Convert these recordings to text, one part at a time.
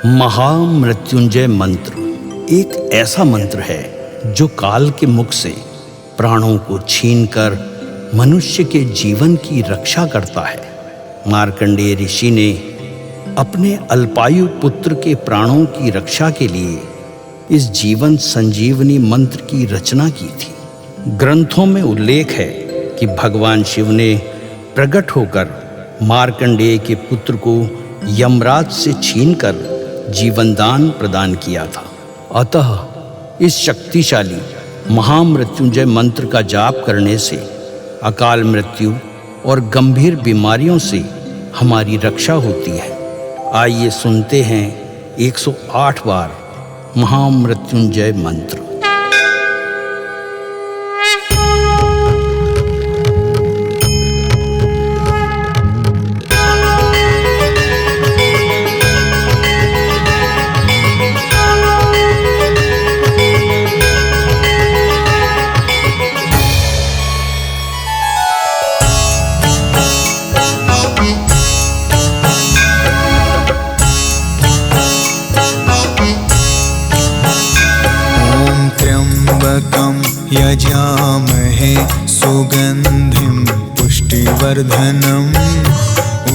महामृत्युंजय मंत्र एक ऐसा मंत्र है जो काल के मुख से प्राणों को छीनकर मनुष्य के जीवन की रक्षा करता है। मार्कंडेय ऋषि ने अपने अल्पायु पुत्र के प्राणों की रक्षा के लिए इस जीवन संजीवनी मंत्र की रचना की थी। ग्रंथों में उल्लेख है कि भगवान शिव ने प्रकट होकर मार्कंडेय के पुत्र को यमराज से छीनकर जीवन दान प्रदान किया था। अतः इस शक्तिशाली महामृत्युंजय मंत्र का जाप करने से अकाल मृत्यु और गंभीर बीमारियों से हमारी रक्षा होती है। आइए सुनते हैं 108 बार महामृत्युंजय मंत्र। यजामहे सुगंधिं पुष्टिवर्धनम्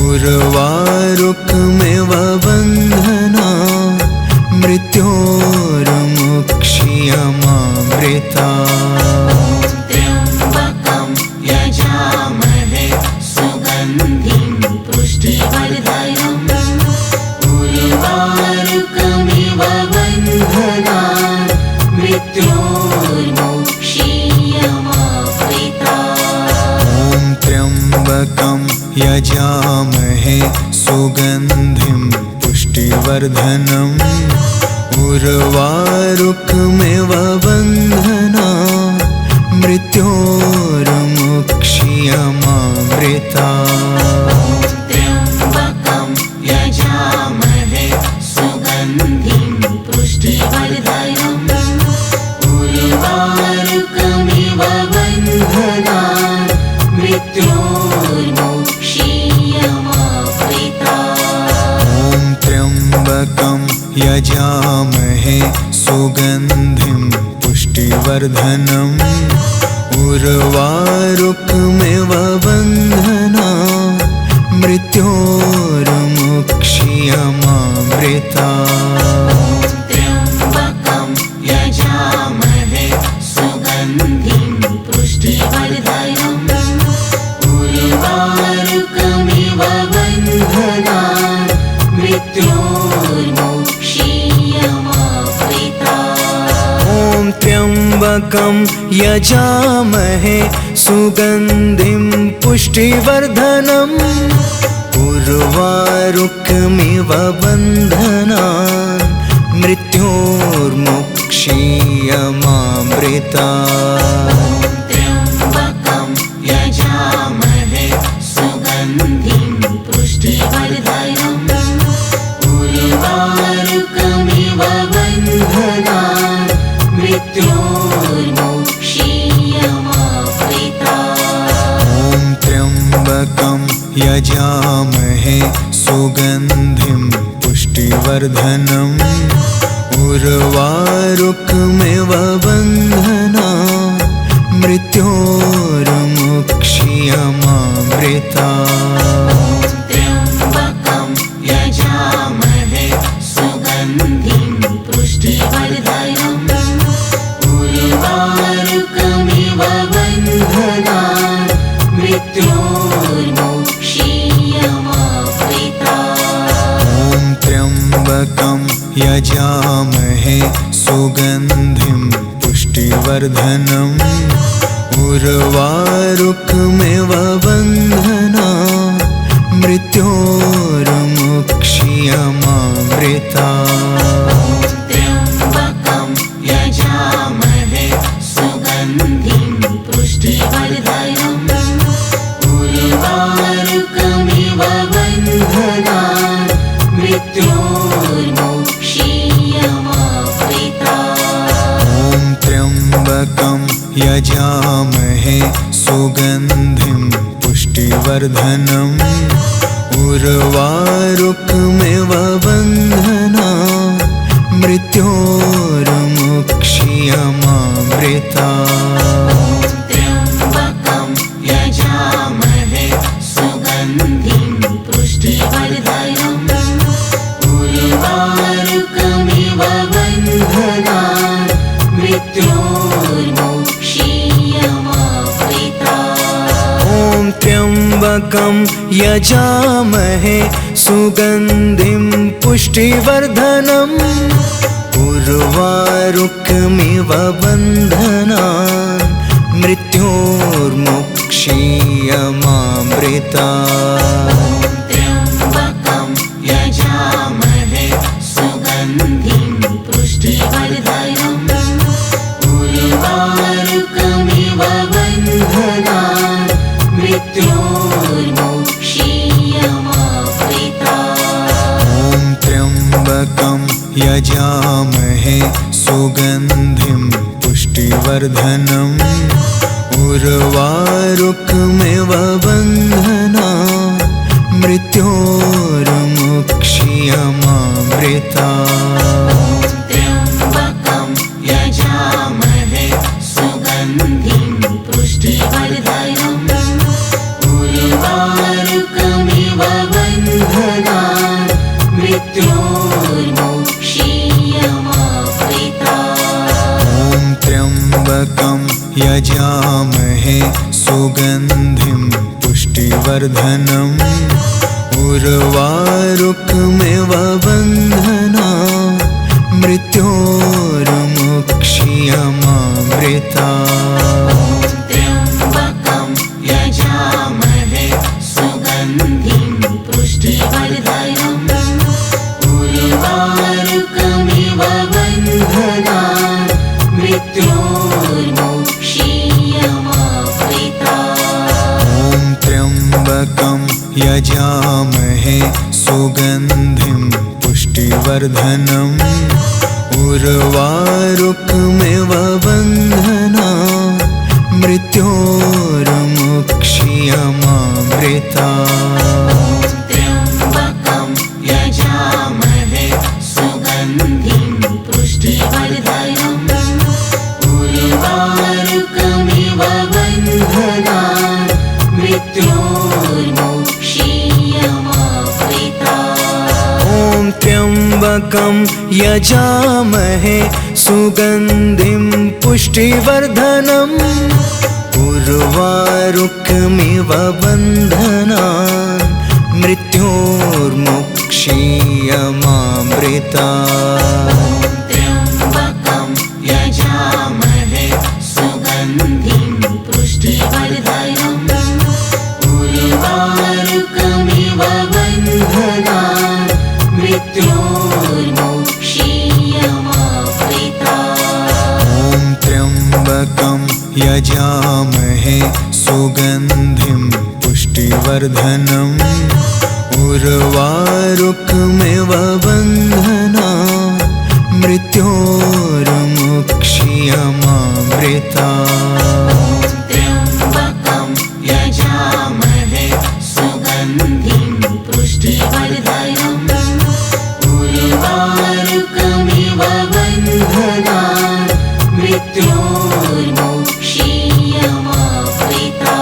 उर्वारुकमिव बन्धना मृत्योर्मुक्षीयमामृता। त्र्यम्बकं यजामहे सुगन्धिं पुष्टिवर्धनम् उर्वारुकमिव बन्धना त्र्यम्बकं यजामहे सुगन्धिं पुष्टिवर्धनम् उर्वारुकमिव बन्धना मृत्योर्मुक्षीयमामृता। त्र्यम्बकं यजामहे सुगन्धिं पुष्टिवर्धनम् उर्वारुकमिव बन्धना मृत्योर्मुक्षीयमामृता। त्र्यम्बकं यजामहे सुगन्धिं पुष्टिवर्धनम् उर्वारुकमिव बन्धना मृत्योर्मुक्षीयमामृता। त्र्यम्बकं यजामहे सुगन्धिं पुष्टिवर्धनम् उर्वारुकमिव बन्धना मृत्योर्मुक्षीयमामृता। त्र्यम्बकं यजामहे सुगन्धिं पुष्टिवर्धनम् उर्वारुकमिव बन्धना मृत्योर्मुक्षीयमामृता। त्र्यम्बकं यजामहे सुगन्धिं पुष्टिवर्धनम् उर्वारुकमिव बन्धना मृत्योर्मुक्षीयमामृता। त्र्यम्बकं यजामहे सुगन्धिं पुष्टिवर्धनम् उर्वारुकमिव बन्धना मृत्योर्मुक्षीयमामृता। त्र्यम्बकं यजामहे सुगन्धिं पुष्टिवर्धनम् उर्वारुकमिव बन्धना मृत्योर्मुक्षीयमामृता। त्र्यम्बकं यजामहे सुगन्धिं पुष्टिवर्धनम् उर्वारुकमिव बन्धना मृत्योर्मुक्षीयमामृता। त्र्यम्बकं यजामहे सुगन्धिं पुष्टिवर्धनम् उर्वारुकमिव बन्धना मृत्योर्मुक्षीयमामृता। त्र्यम्बकं यजामहे सुगन्धिं पुष्टिवर्धनम् उर्वारुकमिव बन्धना मृत्योर्मुक्षीयमामृता त्र्यम्बकं यजामहे सुगन्धिं पुष्टिवर्धनम् उर्वारुकमिव बन्धनान् मृत्योर्मुक्षीयमामृता ॐ त्र्यम्बकं यजामहे सुगन्धिं पुष्टिवर्धनम् उर्वारुकमिव बन्धनान् मृत्योर्मुक्षीयमामृता त्र्यम्बकं यजामहे सुगन्धिं पुष्टिवर्धनम् उर्वारुकमिव बन्धनान् मृत्योर्मुक्षीयमामृता ॐ त्र्यम्बकं यजामहे सुगन्धिं पुष्टिवर्धनम् उर्वारुकमिव बन्धनान् मृत्योर्मुक्षीयमामृता त्र्यम्बकं यजामहे सुगन्धिं पुष्टिवर्धनम् उर्वारुकमिव बन्धनान् मृत्योर्मुक्षीयमामृता ॐ त्र्यम्बकं यजामहे सुगन्धिं पुष्टिवर्धनम् उर्वारुकमिव बन्धनान् मृत्योर्मुक्षीयमामृता त्र्यम्बकं यजामहे सुगन्धिं पुष्टिवर्धनम् उर्वारुकमिव बन्धनान् मृत्योर्मुक्षीयमामृता ॐ त्र्यम्बकं यजामहे सुगन्धिं पुष्टिवर्धनम् उर्वारुकमिव बन्धनान् मृत्योर्मुक्षीयमामृता त्र्यम्बकं यजामहे सुगन्धिं पुष्टिवर्धनम् उर्वारुकमिव बन्धनान् मृत्योर्मुक्षीयमामृता ॐ त्र्यम्बकं यजामहे सुगन्धिं पुष्टिवर्धनम् उर्वारुकमिव बन्धनान् मृत्योर्मुक्षीयमामृता त्र्यम्बकं यजामहे सुगन्धिं पुष्टिवर्धनम् उर्वारुकमिव बन्धनान् मृत्योर्मुक्षीयमामृता ॐ त्र्यम्बकं यजामहे सुगन्धिं पुष्टिवर्धनम् उर्वारुकमिव बन्धनान् मृत्योर्मुक्षीयमामृता त्र्यम्बकं यजामहे सुगन्धिं पुष्टिवर्धनम् उर्वारुकमिव बन्धनान् मृत्योर्मुक्षीयमामृता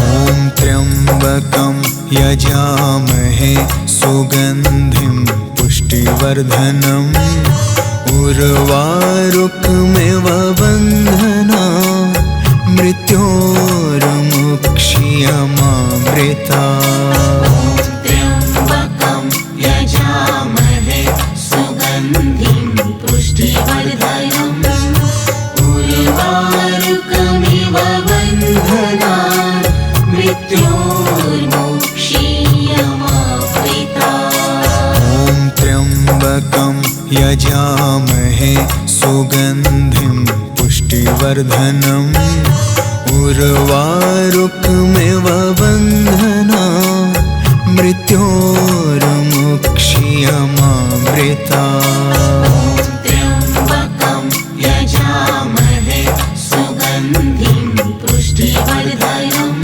ॐ त्र्यम्बकं यजामहे सुगन्धिं पुष्टिवर्धनम् उर्वारुकमिव बन्धनान् मृत्योर्मुक्षीयमामृता त्र्यम्बकं यजामहे सुगन्धिं पुष्टिवर्धनम् उर्वारुकमिव बन्धनान् मृत्योर्मुक्षीयमामृता ॐ त्र्यम्बकं यजामहे सुगन्धिं पुष्टिवर्धनम् उर्वारुकमिव बन्धनान् मृत्योर्मुक्षीयमामृता त्र्यम्बकं यजामहे सुगन्धिं पुष्टिवर्धनम्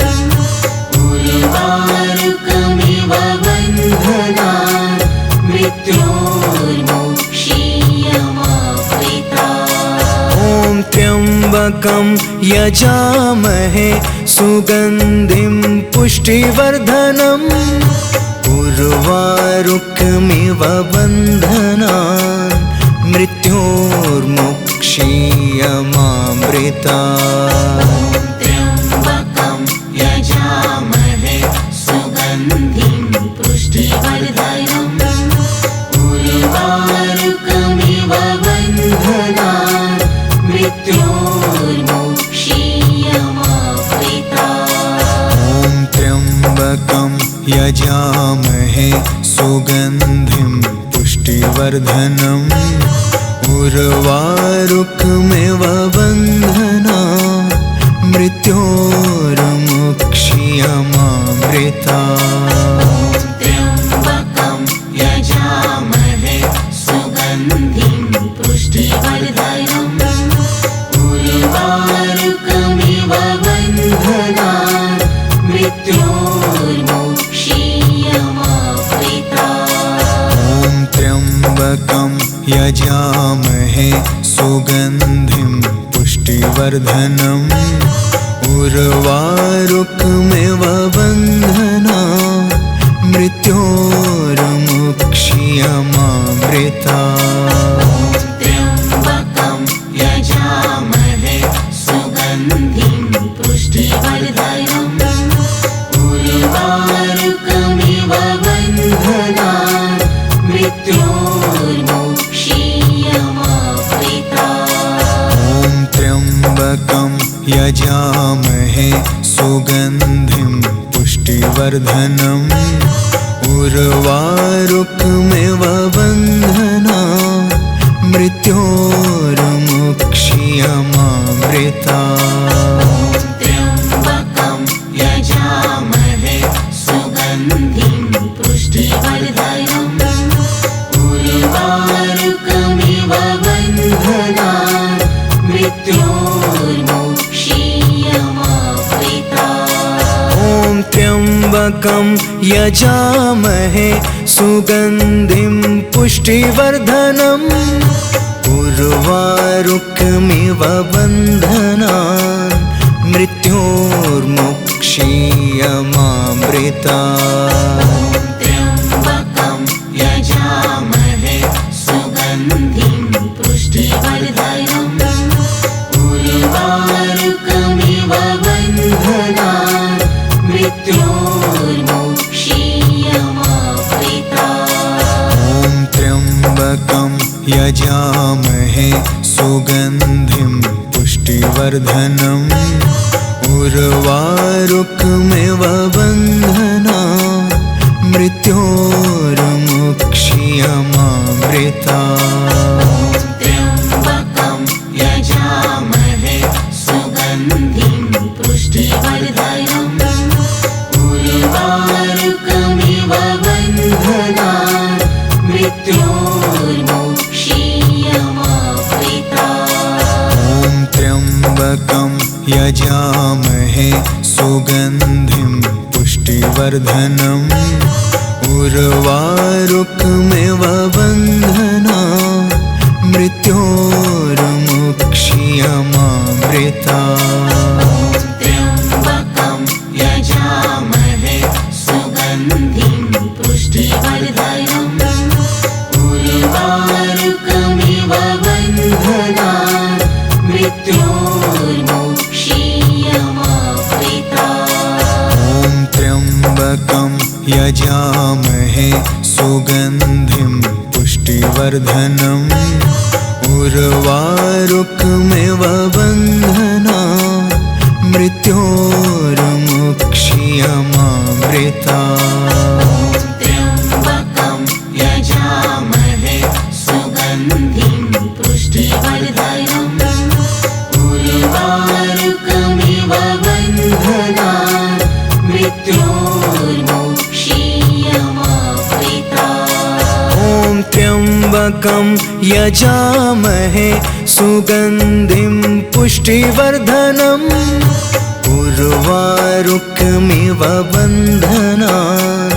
उर्वारुकमिव बन्धनान् मृत्योर्मुक्षीयमामृता त्र्यम्बकं यजामहे सुगन्धिं पुष्टिवर्धनम् उर्वारुकमिव बन्धनान् मृत्योर्मुक्षीयमामृतात्। त्र्यम्बकं यजामहे सुगन्धिं पुष्टिवर्धनम् उर्वारुकमिव बन्धनान् मृत्योर्मुक्षीयमामृतात्। ॐ त्र्यम्बकं यजामहे सुगन्धिं पुष्टिवर्धनम् उर्वारुकमिव बन्धनान् मृत्योर्मुक्षीयमामृतात्। त्र्यम्बकं यजामहे सुगन्धिं पुष्टिवर्धनम् उर्वारुकमिव बन्धनान् मृत्योर्मुक्षीयमामृतात्। ॐ त्र्यम्बकं यजामहे सुगन्धिं पुष्टिवर्धनम् उर्वारुकमिव बन्धनान् मृत्योर्मुक्षीयमामृतात्। त्र्यम्बकं यजामहे सुगन्धिं पुष्टिवर्धनम् उर्वारुकमिव बन्धनान् मृत्योर्मुक्षीयमामृतात्। ॐ त्र्यम्बकं यजामहे सुगन्धिं पुष्टिवर्धनम् उर्वारुकमिव बन्धनान् मृत्योर्मुक्षीयमामृतात्। त्र्यम्बकं यजामहे सुगन्धिं पुष्टिवर्धनम् उर्वारुकमिव बन्धनान् मृत्योर्मुक्षीयमामृतात्। ॐ त्र्यम्बकं यजामहे सुगन्धिं पुष्टिवर्धनम् उर्वारुकमिव बन्धनान् मृत्योर्मुक्षीयमामृतात्। त्र्यम्बकं यजामहे सुगन्धिं पुष्टिवर्धनम् उर्वारुकमिव बन्धनान् मृत्योर्मुक्षीयमामृतात्। ॐ त्र्यम्बकं यजामहे सुगन्धिं पुष्टिवर्धनम् उर्वारुकमिव बन्धनान् मृत्योर्मुक्षीयमामृतात्। त्र्यम्बकं यजामहे सुगन्धिं पुष्टिवर्धनम् उर्वारुकमिव बन्धनान् मृत्योर्मुक्षीयमामृतात्। ॐ त्र्यम्बकं यजामहे सुगन्धिं पुष्टिवर्धनम् उर्वारुकमिव बन्धनान् मृत्योर्मुक्षीयमामृतात्। त्र्यम्बकं यजामहे सुगन्धिं पुष्टिवर्धनम् उर्वारुकमिव बन्धनान् मृत्योर्मुक्षीयमामृतात्। ॐ त्र्यम्बकं यजामहे सुगन्धिं पुष्टिवर्धनम् उर्वारुकमिव बन्धनान् मृत्योर्मुक्षीयमामृतात्। त्र्यम्बकं यजामहे सुगन्धिं पुष्टिवर्धनम् उर्वारुकमिव बन्धनान् मृत्योर्मुक्षीयमामृतात्। ॐ त्र्यम्बकं यजामहे सुगन्धिं पुष्टिवर्धनम् उर्वारुकमिव बन्धनान्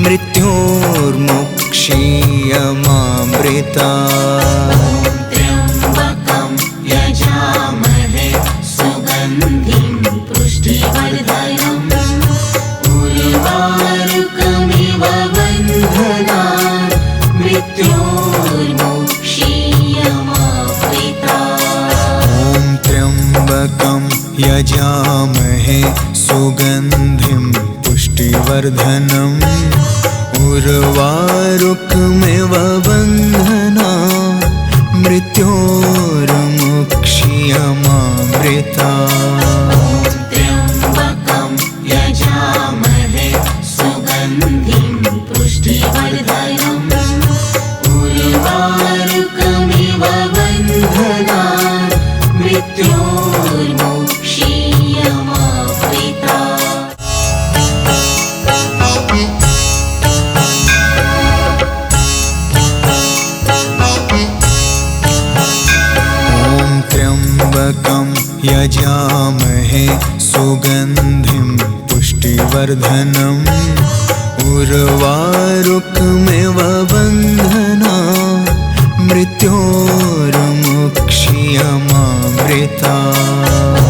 मृत्योर्मुक्षीयमामृतात्। त्र्यम्बकं यजामहे यजामहे सुगन्धिं पुष्टिवर्धनम् उर्वारुकमिव बन्धनान् मृत्योर्मुक्ष्यमामृतात्। त्र्यम्बकं यजामहे सुगन्धिं पुष्टिवर्धनम् उर्वारुकमिव बन्धनान् मृत्योर्मुक्ष्यमामृतात्। त्र्यम्बकं यजामहे सुगन्धिं पुष्टिवर्धनम् उर्वारुकमिव बन्धनान् मृत्योर्मुक्ष्यमामृतात्।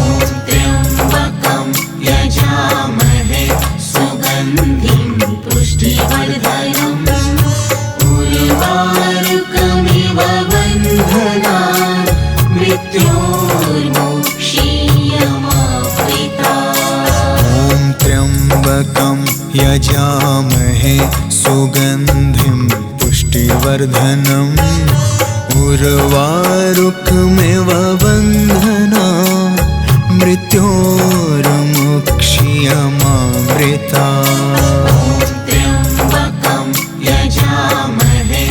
त्र्यम्बकं यजामहे सुगन्धिं पुष्टिवर्धनम् उर्वारुकमिव बन्धनान् मृत्योर्मुक्ष्यमामृतात्। त्र्यम्बकं यजामहे सुगन्धिं पुष्टिवर्धनम् उर्वारुकमिव बन्धनान् मृत्योर्मुक्ष्यमामृतात्। त्र्यम्बकं यजामहे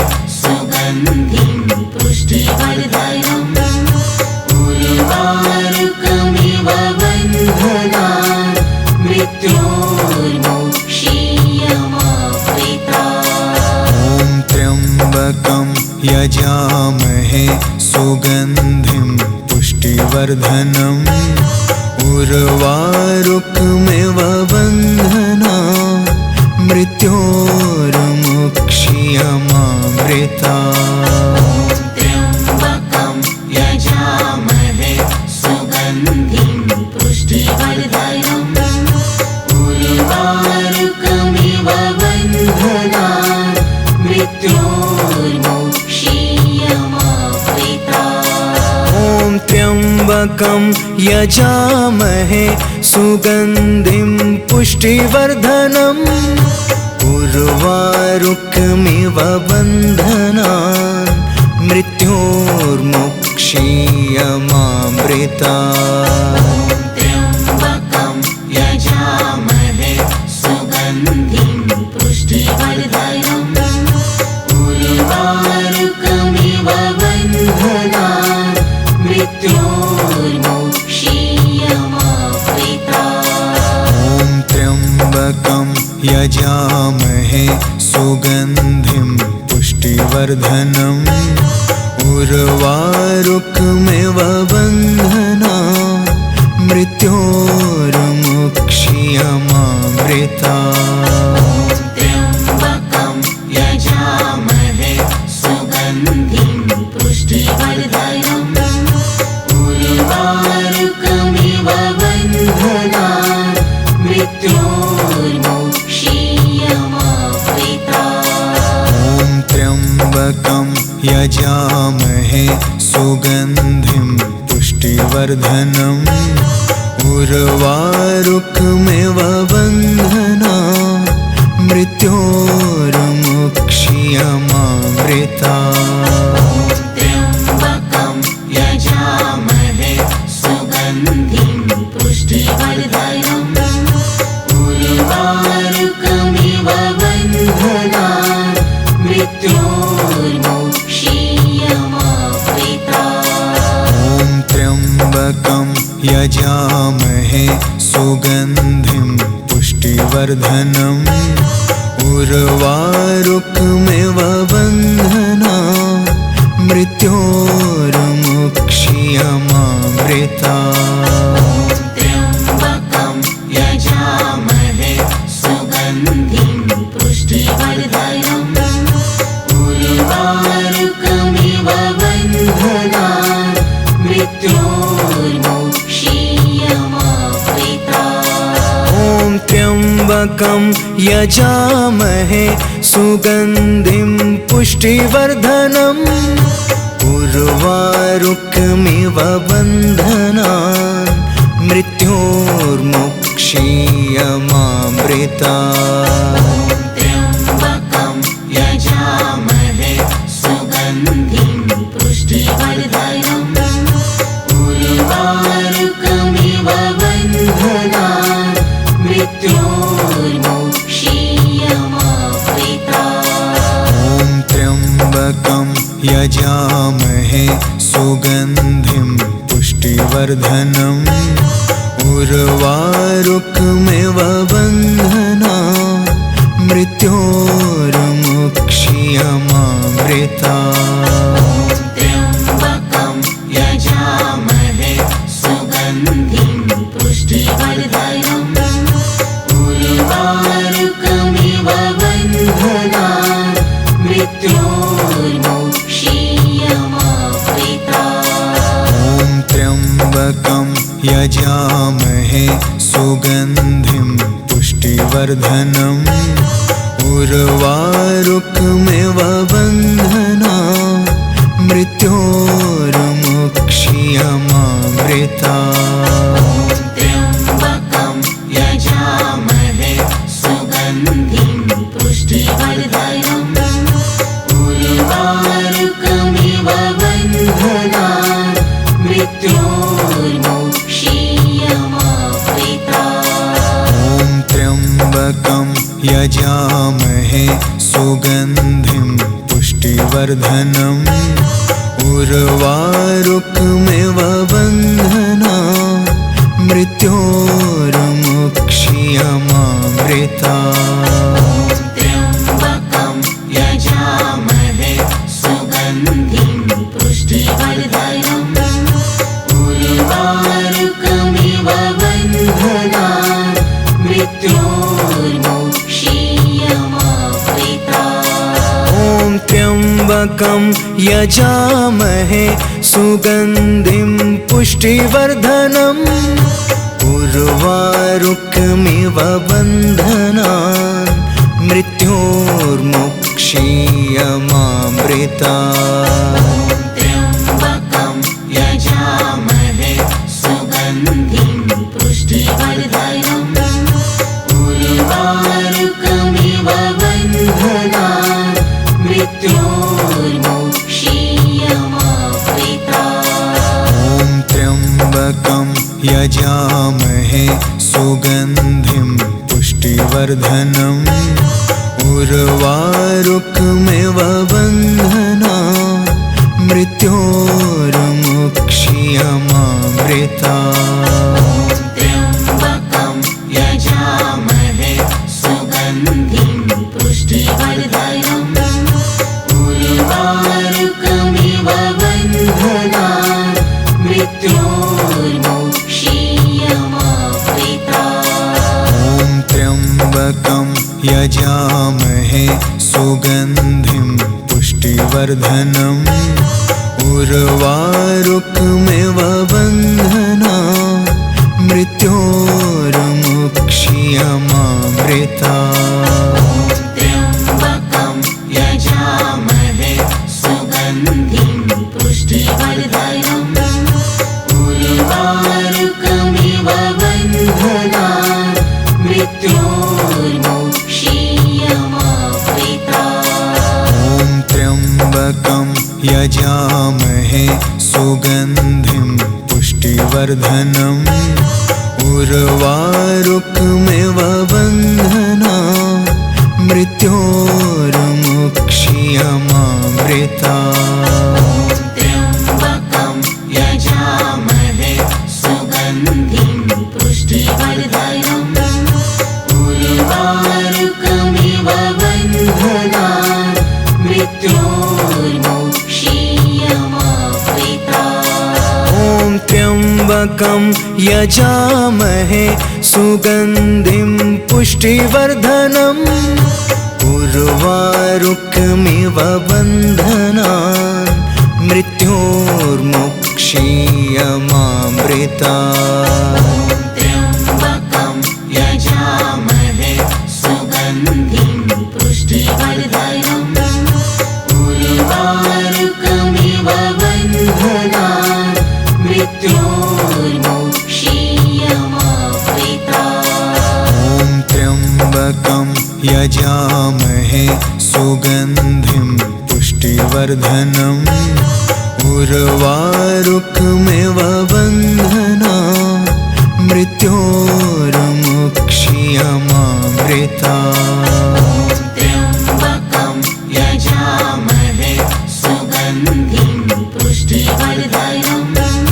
सुगन्धिं पुष्टिवर्धनम् उर्वारुकमिव बन्धनान् मृत्योर्मुक्ष्यमामृतात्। त्र्यम्बकं यजामहे सुगन्धिं पुष्टिवर्धनम् उर्वारुकमिव बन्धनान् मृत्योर्मुक्ष्यमामृतात्। त्र्यम्बकं यजामहे सुगन्धिं पुष्टिवर्धनम् उर्वारुकमिव बन्धनान् मृत्योर्मुक्ष्यमामृतात्। त्र्यम्बकं यजामहे सुगन्धिं पुष्टिवर्धनम् उर्वारुकमिव बन्धनान् मृत्योर्मुक्ष्यमामृतात्। त्र्यम्बकं यजामहे सुगन्धिं पुष्टिवर्धनम् उर्वारुकमिव बन्धनान् मृत्योर्मुक्ष्यमामृतात्। त्र्यम्बकं यजामहे सुगन्धिं पुष्टिवर्धनम् उर्वारुकमिव बन्धनान् मृत्योर्मुक्ष्यमामृतात्। त्र्यम्बकं यजामहे सुगन्धिं पुष्टिवर्धनम् उर्वारुकमिव बन्धनान् मृत्योर्मुक्ष्यमामृतात्। त्र्यम्बकं यजामहे सुगन्धिं पुष्टिवर्धनम् उर्वारुकमिव बन्धनान् मृत्योर्मुक्ष्यमामृतात्। त्र्यम्बकं यजामहे सुगन्धिं पुष्टिवर्धनम् उर्वारुकमिव बन्धनान् मृत्योर्मुक्ष्यमामृतात्। त्र्यम्बकं यजामहे सुगन्धिं पुष्टिवर्धनम् उर्वारुकमिव बन्धनान् मृत्योर्मुक्ष्यमामृतात्। त्र्यम्बकं यजामहे सुगन्धिं पुष्टिवर्धनम् उर्वारुकमिव बन्धनान् मृत्योर्मुक्ष्यमामृतात्। त्र्यम्बकं यजामहे सुगन्धिं पुष्टिवर्धनम् उर्वारुकमिव बन्धनान् मृत्योर्मुक्षीयमामृता त्र्यम्बकं यजामहे सुगन्धिं पुष्टिवर्धनम् उर्वारुकमिव बन्धनान् मृत्योर्मुक्षीयमामृता ॐ त्र्यम्बकं यजामहे सुगन्धिं पुष्टिवर्धनम् उर्वारुकमिव बन्धनान् मृत्योर्मुक्षीयमामृता त्र्यम्बकं यजामहे सुगन्धिं पुष्टिवर्धनम् उर्वारुकमिव बन्धनान् मृत्योर्मुक्षीयमामृता ॐ त्र्यम्बकं यजामहे सुगन्धिं पुष्टिवर्धनम् उर्वारुकमिव बन्धनान् मृत्योर्मुक्षीयमामृता त्र्यम्बकं यजामहे सुगन्धिं पुष्टिवर्धनम् उर्वारुकमिव बन्धनान् मृत्योर्मुक्षीयमामृता ॐ त्र्यम्बकं यजामहे सुगन्धिं पुष्टिवर्धनम् उर्वारुकमिव बन्धनान् मृत्योर्मुक्षीयमामृता त्र्यम्बकं यजामहे सुगन्धिं पुष्टिवर्धनम् उर्वारुकमिव बन्धनान् मृत्योर्मुक्षीयमामृता ॐ त्र्यम्बकं यजामहे सुगन्धिं पुष्टिवर्धनम् उर्वारुकमिव बन्धनान् मृत्योर्मुक्षीयमामृता त्र्यम्बकं यजामहे सुगन्धिं पुष्टिवर्धनम् उर्वारुकमिव बन्धनान् मृत्योर्मुक्षीयमामृता ॐ त्र्यम्बकं यजामहे सुगन्धिं पुष्टिवर्धनम् उर्वारुकमिव बन्धनान् मृत्योर्मुक्षीयमामृता त्र्यम्बकं यजामहे सुगन्धिं पुष्टिवर्धनम् उर्वारुकमिव बन्धनान् मृत्योर्मुक्षीयमामृता ॐ त्र्यम्बकं यजामहे सुगन्धिं पुष्टिवर्धनम् उर्वारुकमिव बन्धनान् मृत्योर्मुक्षीयमामृता त्र्यम्बकं यजामहे सुगन्धिं पुष्टिवर्धनम् उर्वारुकमिव बन्धनान् मृत्योर्मुक्षीयमामृता ॐ त्र्यम्बकं यजामहे सुगन्धिं पुष्टिवर्धनम् उर्वारुकमिव बन्धनान् मृत्योर्मुक्षीयमामृता त्र्यम्बकं यजामहे सुगन्धिं पुष्टिवर्धनम् उर्वारुकमिव बन्धनान् मृत्योर्मुक्षीयमामृता ॐ त्र्यम्बकं यजामहे सुगन्धिं पुष्टिवर्धनम् उर्वारुकमिव बन्धनान् मृत्योर्मुक्षीयमामृता त्र्यम्बकं यजामहे सुगन्धिं पुष्टिवर्धनम् उर्वारुकमिव बन्धनान् मृत्योर्मुक्षीयमामृता यजामहे सुगन्धिं पुष्टिवर्धनम् उर्वारुकमिव बन्धनान् मृत्योर्मुक्ष्यमामृतात्। त्र्यम्बकं यजामहे सुगन्धिं पुष्टिवर्धनम्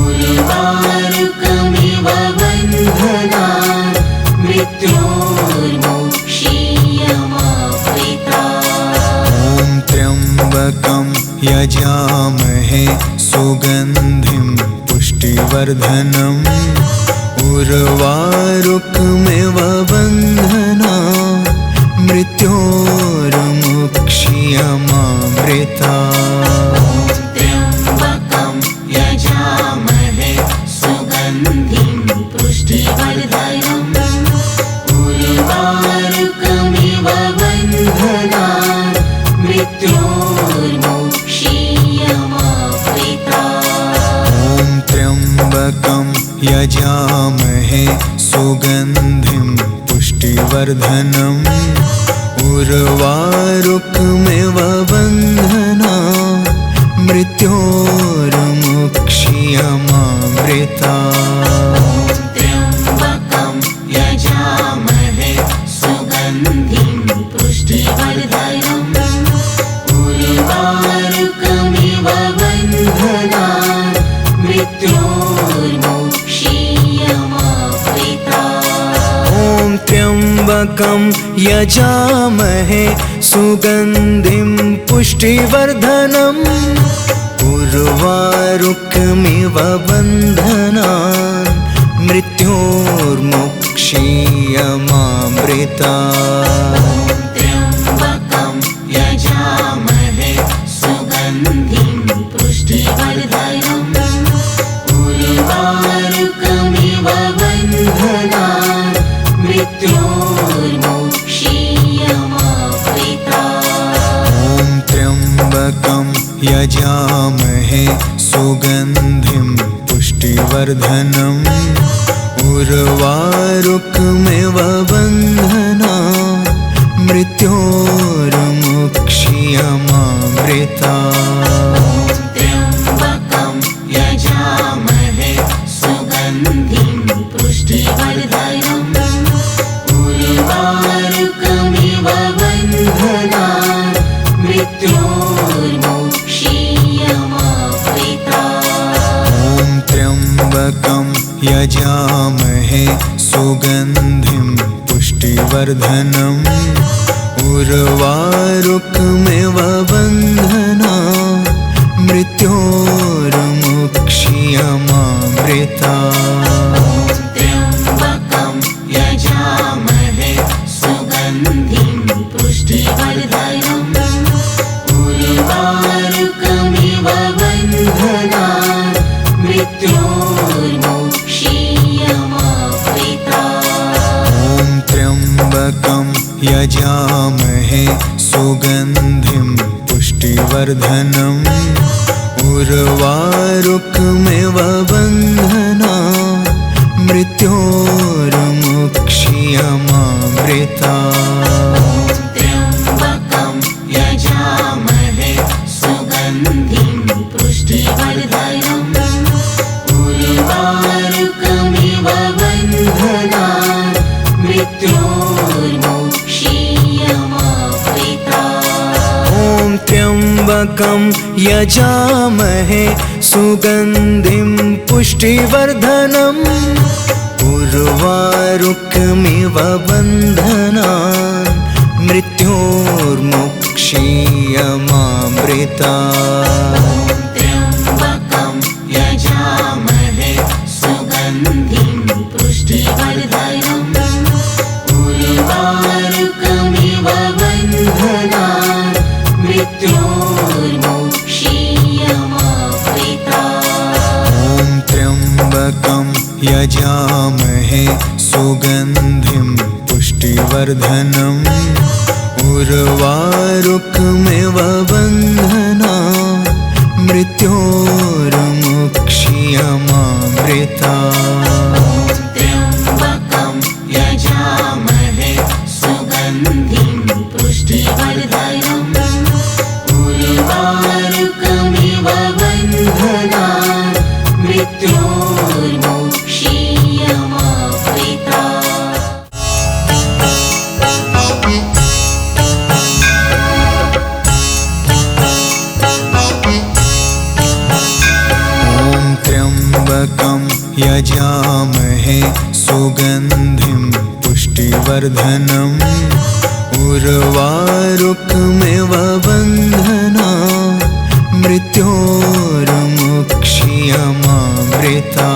उर्वारुकमिव बन्धनान् मृत्योर्मुक्ष्यमामृतात्। ॐ त्र्यम्बकं यजामहे सुगन्धिं पुष्टिवर्धनम् उर्वारुकमिव बन्धनान् मृत्योर्मुक्ष्यमामृतात्। त्र्यम्बकं यजामहे सुगन्धिं पुष्टिवर्धनम् उर्वारुकमिव बन्धनान् मृत्योर्मुक्ष्यमामृतात्। ॐ त्र्यम्बकं यजामहे सुगन्धिं पुष्टिवर्धनम् उर्वारुकमिव बन्धनान् मृत्योर्मुक्ष्यमामृतात्। त्र्यम्बकं यजामहे सुगन्धिं पुष्टिवर्धनम् उर्वारुकमिव बन्धनान् मृत्योर्मुक्ष्यमामृतात्। ॐ त्र्यम्बकं यजामहे सुगन्धिं पुष्टिवर्धनम् उर्वारुकमिव बन्धनान् मृत्योर्मुक्ष्यमामृतात्। त्र्यम्बकं यजामहे सुगन्धिं पुष्टिवर्धनम् उर्वारुकमिव बन्धनान् मृत्योर्मुक्ष्यमामृतात्। ॐ त्र्यम्बकं यजामहे सुगन्धिं पुष्टिवर्धनम् उर्वारुकमिव बन्धनान् मृत्योर्मुक्ष्यमामृतात्। त्र्यम्बकं यजामहे सुगन्धिं पुष्टिवर्धनम् उर्वारुकमिव बन्धनान् मृत्योर्मुक्ष्यमामृतात्। ॐ त्र्यम्बकं यजामहे सुगन्धिं पुष्टिवर्धनम् उर्वारुकमिव बन्धनान् मृत्योर्मुक्ष्यमामृतात्। त्र्यम्बकं यजामहे सुगन्धिं पुष्टिवर्धनम् उर्वारुकमिव बन्धनान् मृत्योर्मुक्ष्यमामृतात्। ॐ त्र्यम्बकं यजामहे सुगन्धिं पुष्टिवर्धनम् उर्वारुकमिव बन्धनान् मृत्योर्मुक्ष्यमामृतात्। त्र्यम्बकं यजामहे सुगन्धिं पुष्टिवर्धनम् उर्वारुकमिव बन्धनान् मृत्योर्मुक्ष्यमामृतात्। ॐ त्र्यम्बकं यजामहे सुगन्धिं पुष्टिवर्धनम् उर्वारुकमिव बन्धनान् मृत्योर्मुक्ष्यमामृतात्। त्र्यम्बकं यजामहे सुगन्धिं पुष्टिवर्धनम् उर्वारुकमिव बन्धनान् मृत्योर्मुक्ष्यमामृतात्। ॐ त्र्यम्बकं यजामहे सुगन्धिं पुष्टिवर्धनम् उर्वारुकमिव बन्धनान् मृत्योर्मुक्ष्यमामृतात्। त्र्यम्बकं यजामहे सुगन्धिं यजामहे सुगन्धिं पुष्टिवर्धनम् उर्वारुकमिव बन्धनान् मृत्योर्मुक्षीयमामृता।